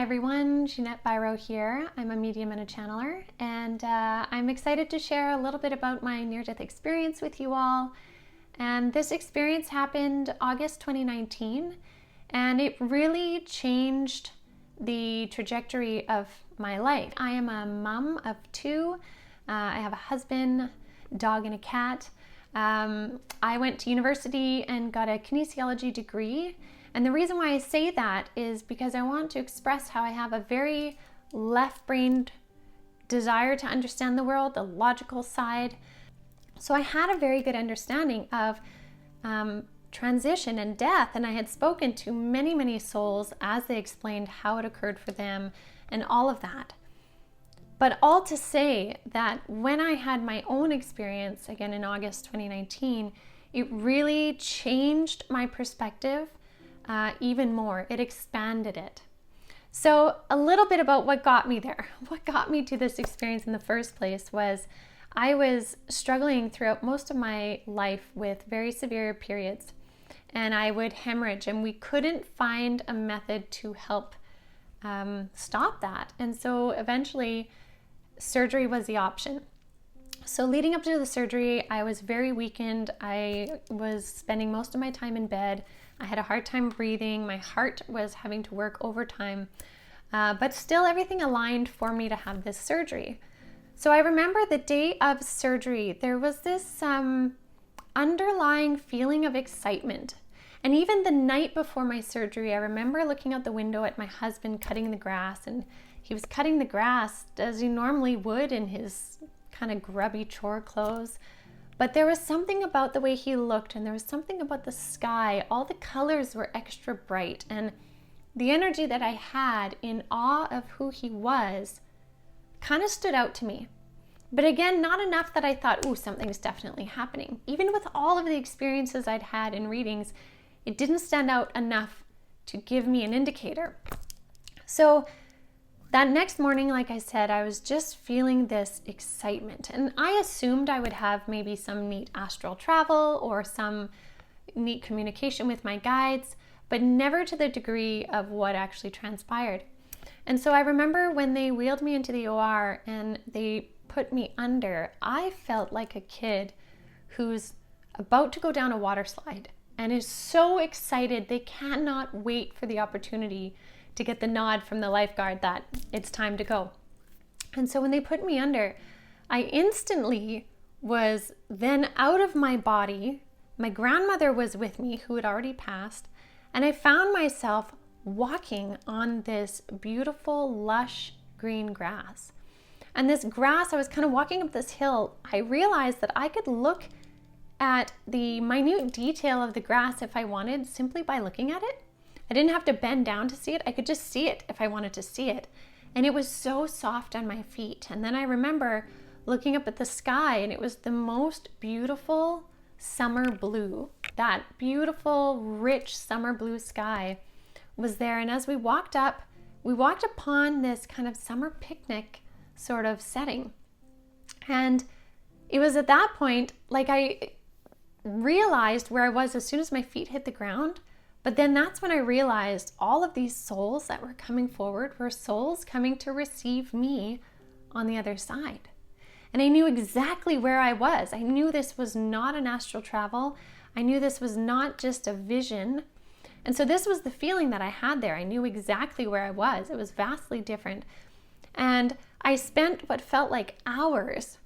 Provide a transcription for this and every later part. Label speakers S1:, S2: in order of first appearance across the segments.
S1: everyone, Jeanette Biro here. I'm a medium and a channeler, and I'm excited to share a little bit about my near-death experience with you all. And this experience happened August 2019, and it really changed the trajectory of my life. I am a mom of two. I have a husband, dog, and a cat. I went to university and got a kinesiology degree. And the reason why I say that is because I want to express how I have a very left-brained desire to understand the world, the logical side. So I had a very good understanding of transition and death, and I had spoken to many, many souls as they explained how it occurred for them and all of that. But all to say that when I had my own experience, again in August 2019, it really changed my perspective even more. It expanded it. So a little bit about what got me there. What got me to this experience in the first place was I was struggling throughout most of my life with very severe periods, and I would hemorrhage, and we couldn't find a method to help stop that. And so eventually surgery was the option. So leading up to the surgery, I was very weakened. I was spending most of my time in bed. I had a hard time breathing. My heart was having to work overtime. But still everything aligned for me to have this surgery. So I remember the day of surgery, there was this underlying feeling of excitement. And even the night before my surgery, I remember looking out the window at my husband cutting the grass, and he was cutting the grass as he normally would in his kind of grubby chore clothes. But there was something about the way he looked, and there was something about the sky. All the colors were extra bright, and the energy that I had in awe of who he was kind of stood out to me. But again, not enough that I thought, ooh, something's definitely happening. Even with all of the experiences I'd had in readings, it didn't stand out enough to give me an indicator. So that next morning, like I said, I was just feeling this excitement, and I assumed I would have maybe some neat astral travel or some neat communication with my guides, but never to the degree of what actually transpired. And so I remember when they wheeled me into the OR and they put me under, I felt like a kid who's about to go down a water slide and is so excited they cannot wait for the opportunity to get the nod from the lifeguard that it's time to go. And so when they put me under, I instantly was then out of my body. My grandmother was with me, who had already passed, and I found myself walking on this beautiful, lush green grass. And this grass, I was kind of walking up this hill. I realized that I could look at the minute detail of the grass if I wanted, simply by looking at it. I didn't have to bend down to see it. I could just see it if I wanted to see it. And it was so soft on my feet. And then I remember looking up at the sky, and it was the most beautiful summer blue. That beautiful, rich summer blue sky was there. And as we walked up, we walked upon this kind of summer picnic sort of setting. And it was at that point, like I realized where I was as soon as my feet hit the ground. But then that's when I realized all of these souls that were coming forward were souls coming to receive me on the other side. And I knew exactly where I was. I knew this was not an astral travel. I knew this was not just a vision. And so this was the feeling that I had there. I knew exactly where I was. It was vastly different. And I spent what felt like hours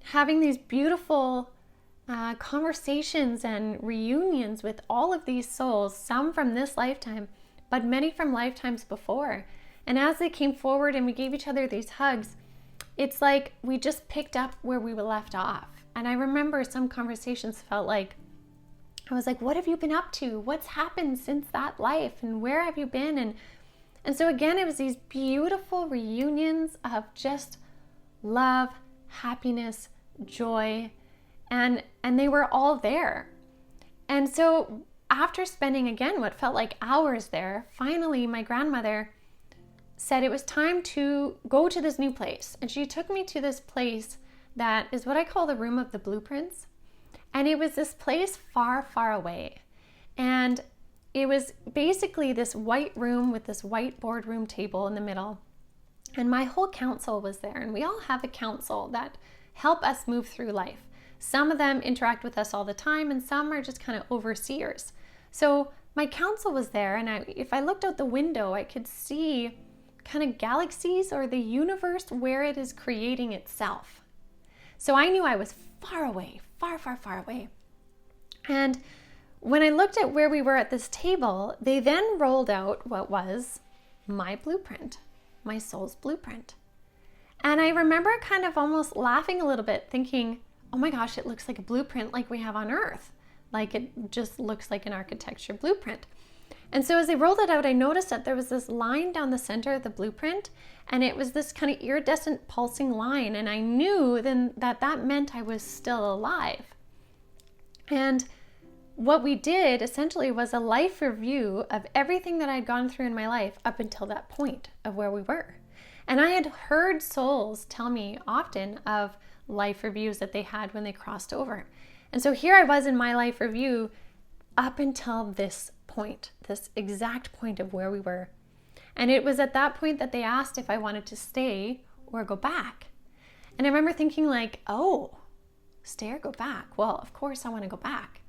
S1: having these beautiful conversations and reunions with all of these souls, some from this lifetime, but many from lifetimes before. And as they came forward and we gave each other these hugs, it's like we just picked up where we were left off. And I remember some conversations felt like, I was like, what have you been up to? What's happened since that life? And where have you been? And so again, it was these beautiful reunions of just love, happiness, joy, and they were all there. And so after spending, again, what felt like hours there, finally my grandmother said it was time to go to this new place. And she took me to this place that is what I call the room of the blueprints. And it was this place far, far away. And it was basically this white room with this white boardroom table in the middle. And my whole council was there. And we all have a council that help us move through life. Some of them interact with us all the time, and some are just kind of overseers. So my council was there, and if I looked out the window, I could see kind of galaxies or the universe where it is creating itself. So I knew I was far away, far, far, far away. And when I looked at where we were at this table, they then rolled out what was my blueprint, my soul's blueprint. And I remember kind of almost laughing a little bit, thinking, oh my gosh, it looks like a blueprint like we have on Earth. Like it just looks like an architecture blueprint. And so as they rolled it out, I noticed that there was this line down the center of the blueprint, and it was this kind of iridescent pulsing line. And I knew then that meant I was still alive. And what we did essentially was a life review of everything that I'd gone through in my life up until that point of where we were. And I had heard souls tell me often of life reviews that they had when they crossed over. And so here I was in my life review up until this point, this exact point of where we were. And it was at that point that they asked if I wanted to stay or go back. And I remember thinking like, oh, stay or go back? Well, of course I want to go back.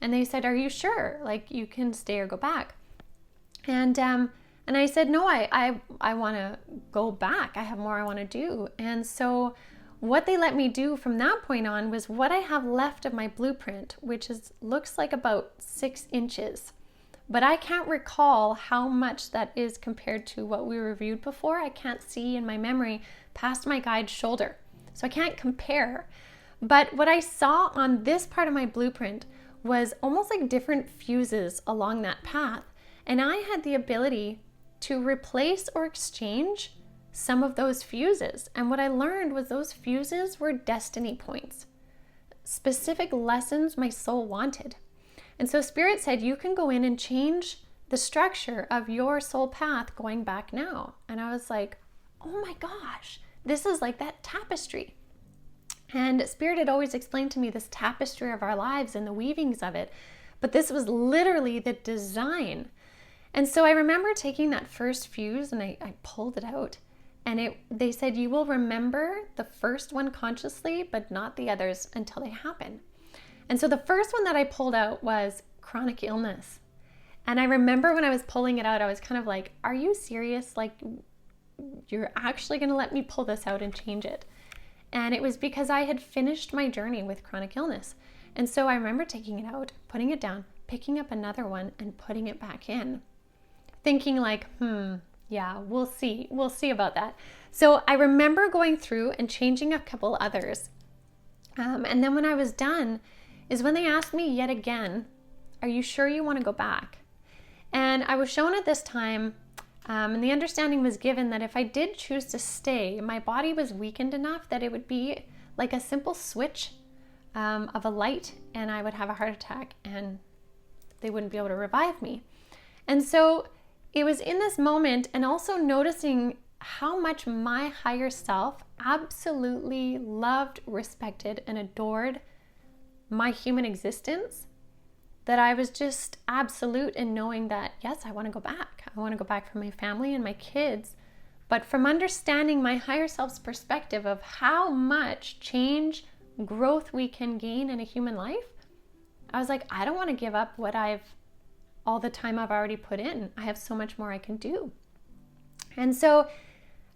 S1: And they said, are you sure? Like you can stay or go back? And I said, no, I want to go back. I have more I want to do. And so what they let me do from that point on was what I have left of my blueprint, which looks like about 6 inches. But I can't recall how much that is compared to what we reviewed before. I can't see in my memory past my guide's shoulder. So I can't compare. But what I saw on this part of my blueprint was almost like different fuses along that path. And I had the ability to replace or exchange some of those fuses. And what I learned was those fuses were destiny points, specific lessons my soul wanted. And so Spirit said, you can go in and change the structure of your soul path going back now. And I was like, oh my gosh, this is like that tapestry. And Spirit had always explained to me this tapestry of our lives and the weavings of it. But this was literally the design. And so I remember taking that first fuse and I pulled it out. And they said, you will remember the first one consciously, but not the others until they happen. And so the first one that I pulled out was chronic illness. And I remember when I was pulling it out, I was kind of like, are you serious? Like, you're actually going to let me pull this out and change it? And it was because I had finished my journey with chronic illness. And so I remember taking it out, putting it down, picking up another one and putting it back in, thinking like, yeah, we'll see about that. So I remember going through and changing a couple others. And then when I was done is when they asked me yet again, are you sure you want to go back? And I was shown at this time, and the understanding was given that if I did choose to stay, my body was weakened enough that it would be like a simple switch of a light and I would have a heart attack and they wouldn't be able to revive me. And so it was in this moment and also noticing how much my higher self absolutely loved, respected, and adored my human existence, that I was just absolute in knowing that, yes, I want to go back. I want to go back for my family and my kids. But from understanding my higher self's perspective of how much change, growth we can gain in a human life, I was like, I don't want to give up all the time I've already put in. I have so much more I can do. And so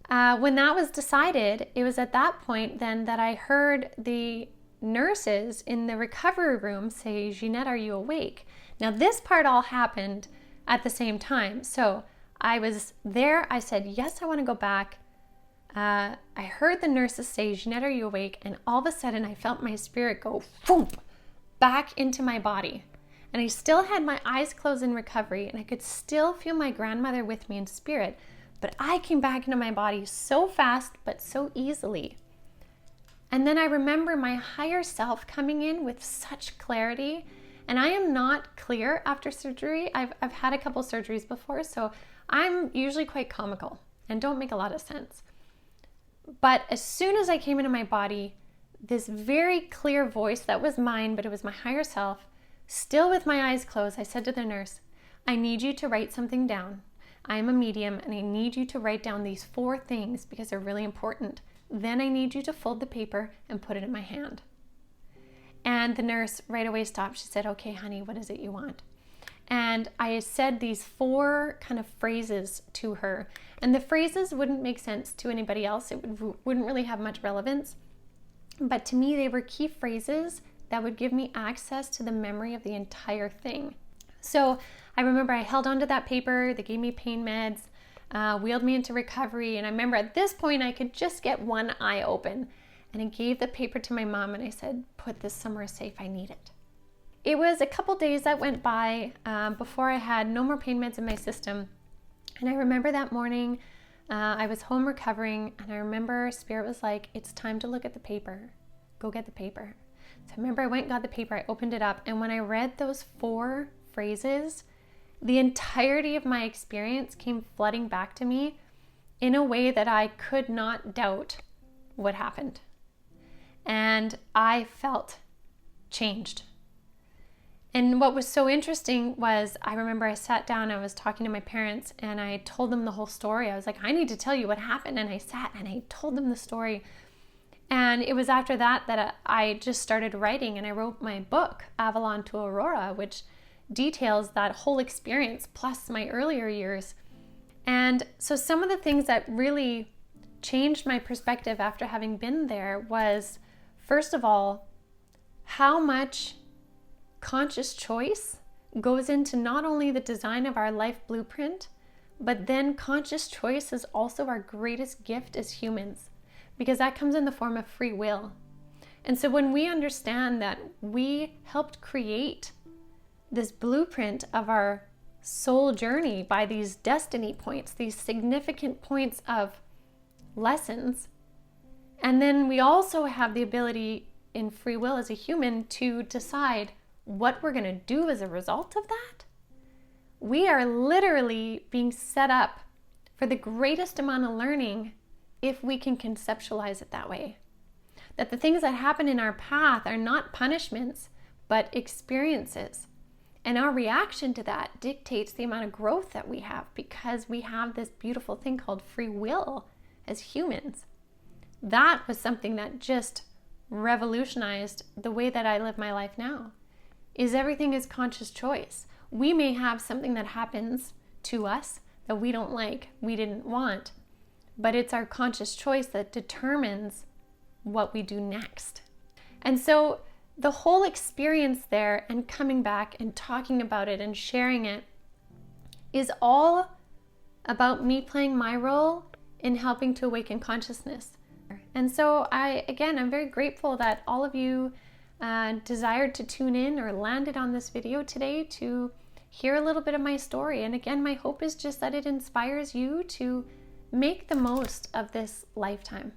S1: when that was decided, it was at that point then that I heard the nurses in the recovery room say, Jeanette, are you awake? Now this part all happened at the same time. So I was there. I said, yes, I want to go back. I heard the nurses say, Jeanette, are you awake? And all of a sudden I felt my spirit go thump back into my body. And I still had my eyes closed in recovery and I could still feel my grandmother with me in spirit. But I came back into my body so fast, but so easily. And then I remember my higher self coming in with such clarity. And I am not clear after surgery. I've had a couple surgeries before, so I'm usually quite comical and don't make a lot of sense. But as soon as I came into my body, this very clear voice that was mine, but it was my higher self, still with my eyes closed, I said to the nurse, I need you to write something down. I am a medium and I need you to write down these 4 things because they're really important. Then I need you to fold the paper and put it in my hand. And the nurse right away stopped. She said, okay, honey, what is it you want? And I said these 4 kind of phrases to her. And the phrases wouldn't make sense to anybody else. It wouldn't really have much relevance. But to me, they were key phrases that would give me access to the memory of the entire thing. So I remember I held onto that paper. They gave me pain meds, wheeled me into recovery. And I remember at this point, I could just get one eye open. And I gave the paper to my mom and I said, put this somewhere safe, I need it. It was a couple days that went by before I had no more pain meds in my system. And I remember that morning, I was home recovering, and I remember Spirit was like, it's time to look at the paper. Go get the paper. So I remember I went and got the paper, I opened it up, and when I read those 4 phrases, the entirety of my experience came flooding back to me in a way that I could not doubt what happened. And I felt changed. And what was so interesting was I remember I sat down, I was talking to my parents and I told them the whole story. I was like, I need to tell you what happened. And I sat and I told them the story. And it was after that I just started writing, and I wrote my book, Avalon to Aurora, which details that whole experience plus my earlier years. And so some of the things that really changed my perspective after having been there was, first of all, how much conscious choice goes into not only the design of our life blueprint, but then conscious choice is also our greatest gift as humans, because that comes in the form of free will. And so when we understand that we helped create this blueprint of our soul journey by these destiny points, these significant points of lessons, and then we also have the ability in free will as a human to decide what we're going to do as a result of that, we are literally being set up for the greatest amount of learning if we can conceptualize it that way. That the things that happen in our path are not punishments, but experiences. And our reaction to that dictates the amount of growth that we have, because we have this beautiful thing called free will as humans. That was something that just revolutionized the way that I live my life now. Is everything is conscious choice. We may have something that happens to us that we don't like, we didn't want, but it's our conscious choice that determines what we do next. And so the whole experience there and coming back and talking about it and sharing it is all about me playing my role in helping to awaken consciousness. And so I'm very grateful that all of you desired to tune in or landed on this video today to hear a little bit of my story. And again, my hope is just that it inspires you to make the most of this lifetime.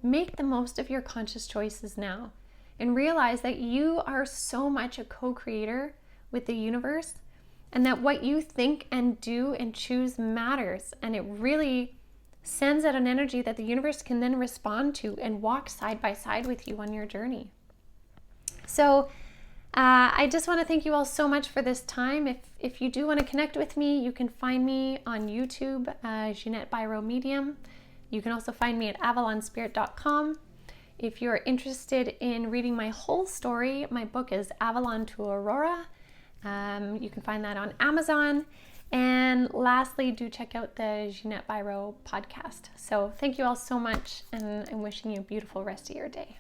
S1: Make the most of your conscious choices now, and realize that you are so much a co-creator with the universe, and that what you think and do and choose matters. And it really sends out an energy that the universe can then respond to and walk side by side with you on your journey. So I just want to thank you all so much for this time. If you do want to connect with me, you can find me on YouTube, Jeanette Biro Medium. You can also find me at avalonspirit.com. If you're interested in reading my whole story, my book is Avalon to Aurora. You can find that on Amazon. And lastly, do check out the Jeanette Biro podcast. So thank you all so much, and I'm wishing you a beautiful rest of your day.